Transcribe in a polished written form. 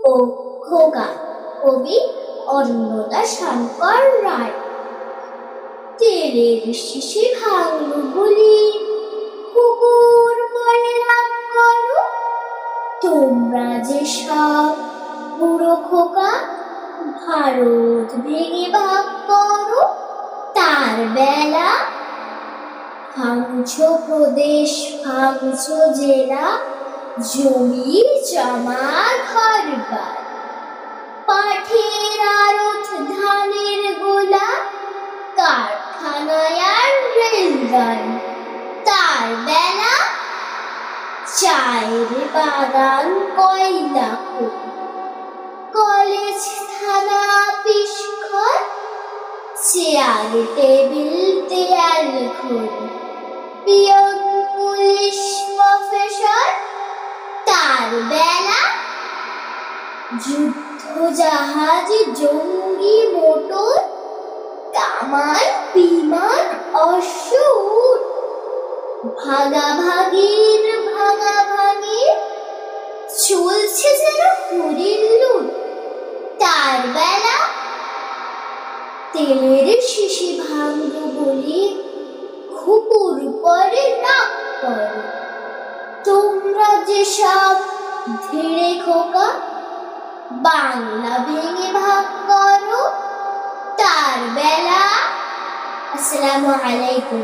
ও খোকা। কবি অরণ্যদা শঙ্কর রায়। তেলের শিশি ভাঙল বলি কুকুর করে রাগ করো, তোমরা যে সব বুড়ো খোকা ভারত ভেঙে ভাগ করো। তার বেলা ভাঙছ প্রদেশ, ভাঙছ জেলা, জমি জমা ঘরবার, পাঠের আড়ত, ধানের গোলা, কারখানায় আর রেলগাড়ি। তার বেলা চায়ের বাগান, কয়লা খনি, কলেজ থানা আপিস ঘর, চেয়ার টেবিল দেয়াল ঘড়ি, পিয়ন পুলিশ প্রফেসর। তার বেলা যুদ্ধ জাহাজ, জঙ্গি মোটর, কামান বিমান, অশ্ব উট, ভাগাভাগির ভাগাভাগি, চলছে যেন হরিণ লুট। তার বেলা তেলের শিশি ভাঙল বলি কুকুর পরে রাগ করো, তোমরা যেসব ধীরে খোকা বাংলা ভেঙে ভাগ করো। তার বেলা। আসসালামু আলাইকুম।